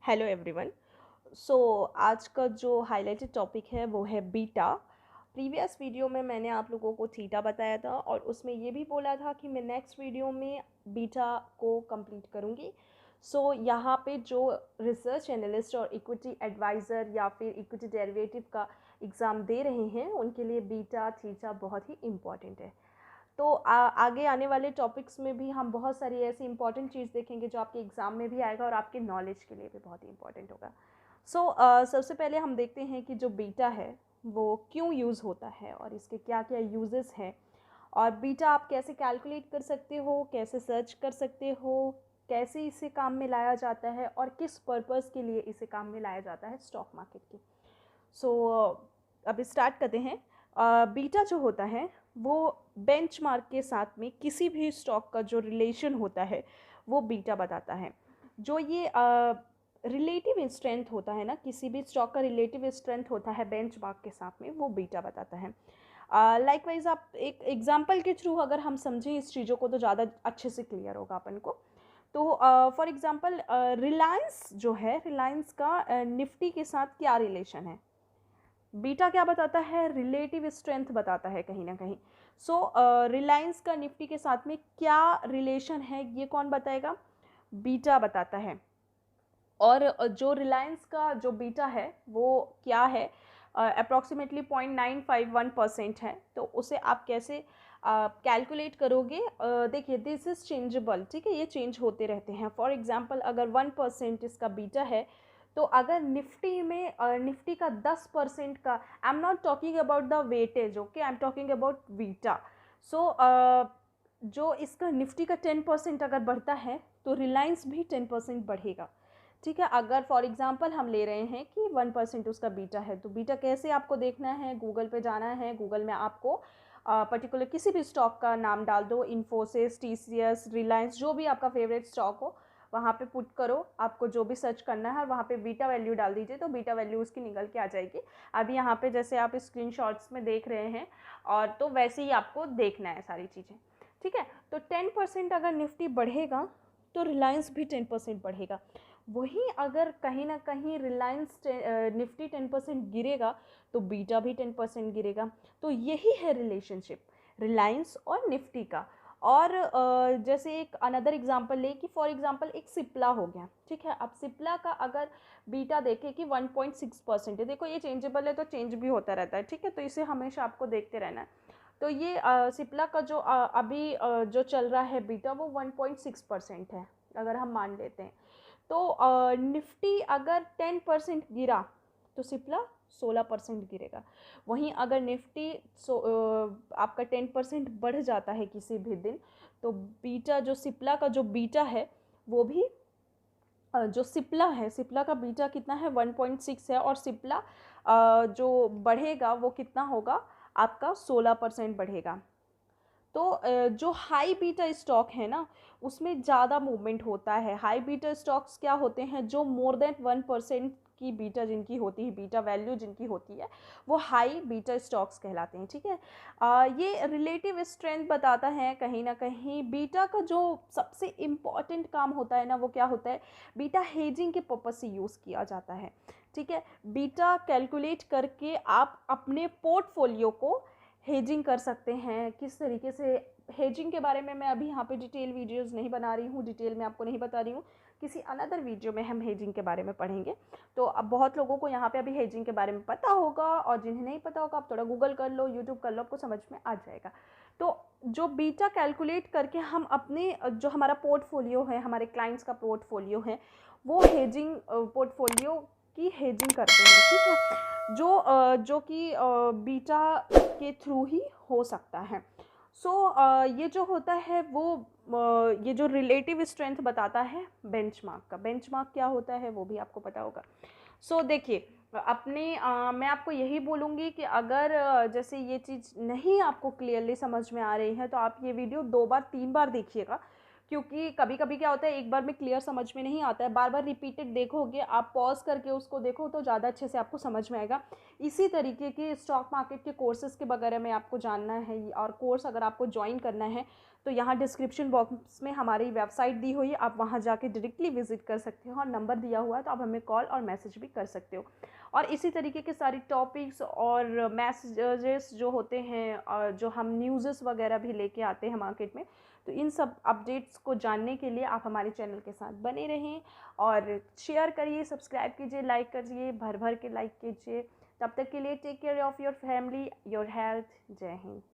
Hello everyone. सो आज का जो हाइलाइटेड टॉपिक है वो है बीटा। प्रीवियस वीडियो में मैंने आप लोगों को थीटा बताया था और उसमें ये भी बोला था कि मैं नेक्स्ट वीडियो में बीटा को कंप्लीट करूँगी। यहाँ पे जो रिसर्च एनालिस्ट और इक्विटी एडवाइज़र या फिर इक्विटी डेरिवेटिव का एग्ज़ाम दे रहे हैं उनके लिए बीटा थीटा बहुत ही इम्पॉर्टेंट है। तो आगे आने वाले टॉपिक्स में भी हम बहुत सारी ऐसी इंपॉर्टेंट चीज़ देखेंगे जो आपके एग्ज़ाम में भी आएगा और आपके नॉलेज के लिए भी बहुत ही इंपॉर्टेंट होगा। सबसे पहले हम देखते हैं कि जो बीटा है वो क्यों यूज़ होता है और इसके क्या क्या यूजेस हैं, और बीटा आप कैसे कैलकुलेट कर सकते हो, कैसे सर्च कर सकते हो, कैसे इसे काम में लाया जाता है और किस पर्पज़ के लिए इसे काम में लाया जाता है स्टॉक मार्केट के। अब स्टार्ट करते हैं। बीटा जो होता है वो बेंचमार्क के साथ में किसी भी स्टॉक का जो रिलेशन होता है वो बीटा बताता है। जो ये रिलेटिव स्ट्रेंथ होता है ना, किसी भी स्टॉक का रिलेटिव स्ट्रेंथ होता है बेंचमार्क के साथ में, वो बीटा बताता है। लाइकवाइज आप एक एग्जांपल के थ्रू अगर हम समझें इस चीज़ों को तो ज़्यादा अच्छे से क्लियर होगा अपन को। तो फॉर एग्जांपल रिलायंस जो है, रिलायंस का निफ्टी के साथ क्या रिलेशन है? बीटा क्या बताता है? रिलेटिव स्ट्रेंथ बताता है कहीं ना कहीं। रिलायंस का निफ्टी के साथ में क्या रिलेशन है ये कौन बताएगा? बीटा बताता है। और जो रिलायंस का जो बीटा है वो क्या है? अप्रॉक्सीमेटली 0.951% है। तो उसे आप कैसे कैलकुलेट करोगे? देखिए, दिस इज़ चेंजेबल, ठीक है, ये चेंज होते रहते हैं। फॉर एग्जांपल अगर 1% इसका बीटा है, तो अगर निफ्टी में निफ्टी का 10% का, I am not talking about the weightage, okay, I am talking about beta. So जो इसका निफ्टी का 10% अगर बढ़ता है तो रिलायंस भी 10% बढ़ेगा, ठीक है। अगर फॉर एग्जांपल हम ले रहे हैं कि 1% उसका बीटा है, तो बीटा कैसे आपको देखना है? गूगल पे जाना है, गूगल में आपको पर्टिकुलर किसी भी स्टॉक का नाम डाल दो, इन्फोसिस, टीसीएस, रिलायंस, जो भी आपका फेवरेट स्टॉक हो वहाँ पे पुट करो, आपको जो भी सर्च करना है, और वहाँ पे बीटा वैल्यू डाल दीजिए तो बीटा वैल्यू उसकी निकल के आ जाएगी। अभी यहाँ पे जैसे आप स्क्रीनशॉट्स में देख रहे हैं, और तो वैसे ही आपको देखना है सारी चीज़ें, ठीक है। तो 10% अगर निफ्टी बढ़ेगा तो रिलायंस भी 10% बढ़ेगा। वहीं अगर कहीं ना कहीं रिलायंस निफ्टी 10% गिरेगा तो बीटा भी 10% गिरेगा। तो यही है रिलेशनशिप रिलायंस और निफ्टी का। और जैसे एक अनदर एग्जांपल ले कि फॉर एग्जांपल एक सिप्ला हो गया, ठीक है। अब सिप्ला का अगर बीटा देखें कि 1.6% है, देखो ये चेंजेबल है तो चेंज भी होता रहता है, ठीक है, तो इसे हमेशा आपको देखते रहना है। तो ये सिप्ला का जो अभी जो चल रहा है बीटा वो 1.6% है अगर हम मान लेते हैं। तो निफ्टी अगर 10% गिरा तो सिप्ला 16% गिरेगा। वहीं अगर निफ्टी आपका 10% बढ़ जाता है किसी भी दिन, तो बीटा जो सिप्ला का जो बीटा है वो भी जो सिप्ला है, सिप्ला का बीटा कितना है? 1.6 है। और सिप्ला जो बढ़ेगा वो कितना होगा? आपका 16% बढ़ेगा। तो जो हाई बीटा स्टॉक है ना, उसमें ज़्यादा मूवमेंट होता है। हाई बीटा स्टॉक्स क्या होते हैं? जो मोर देन 1% की बीटा जिनकी होती है, बीटा वैल्यू जिनकी होती है, वो हाई बीटा स्टॉक्स कहलाते हैं, ठीक है। ये रिलेटिव स्ट्रेंथ बताता है कहीं ना कहीं। बीटा का जो सबसे इम्पॉर्टेंट काम होता है ना, वो क्या होता है? बीटा हेजिंग के पर्पज से यूज़ किया जाता है, ठीक है। बीटा कैलकुलेट करके आप अपने पोर्टफोलियो को हेजिंग कर सकते हैं। किस तरीके से हेजिंग के बारे में मैं अभी यहाँ पे डिटेल वीडियोस नहीं बना रही हूँ, डिटेल में आपको नहीं बता रही हूँ। किसी अनदर वीडियो में हम हेजिंग के बारे में पढ़ेंगे। तो अब बहुत लोगों को यहाँ पे अभी हेजिंग के बारे में पता होगा, और जिन्हें नहीं पता होगा आप थोड़ा गूगल कर लो, यूट्यूब कर लो, आपको समझ में आ जाएगा। तो जो बीटा कैलकुलेट करके हम अपने जो हमारा पोर्टफोलियो है, हमारे क्लाइंट्स का पोर्टफोलियो है, वो हेजिंग पोर्टफोलियो की हेजिंग करते हैं, ठीक है, जो कि बीटा के थ्रू ही हो सकता है। ये जो होता है वो ये जो रिलेटिव स्ट्रेंथ बताता है बेंचमार्क का। बेंचमार्क क्या होता है वो भी आपको पता होगा। देखिए, मैं आपको यही बोलूँगी कि अगर जैसे ये चीज़ नहीं आपको क्लियरली समझ में आ रही है तो आप ये वीडियो 2 बार 3 बार देखिएगा, क्योंकि कभी कभी क्या होता है, एक बार में क्लियर समझ में नहीं आता है, बार बार रिपीटेड देखोगे, आप पॉज करके उसको देखो तो ज़्यादा अच्छे से आपको समझ में आएगा। इसी तरीके के स्टॉक मार्केट के कोर्सेज़ के वगैरह में आपको जानना है, और कोर्स अगर आपको ज्वाइन करना है तो यहाँ डिस्क्रिप्शन बॉक्स में हमारी वेबसाइट दी हुई है, आप वहाँ जाके डायरेक्टली विजिट कर सकते हो, और नंबर दिया हुआ है तो आप हमें कॉल और मैसेज भी कर सकते हो। और इसी तरीके के सारी टॉपिक्स और मैसेजेस जो होते हैं, और जो हम न्यूज़ेस वगैरह भी लेके आते हैं मार्केट में, तो इन सब अपडेट्स को जानने के लिए आप हमारे चैनल के साथ बने रहें, और शेयर करिए, सब्सक्राइब कीजिए, लाइक करिए, भर भर के लाइक कीजिए। तब तक के लिए take care of your family, your health. जय हिंद।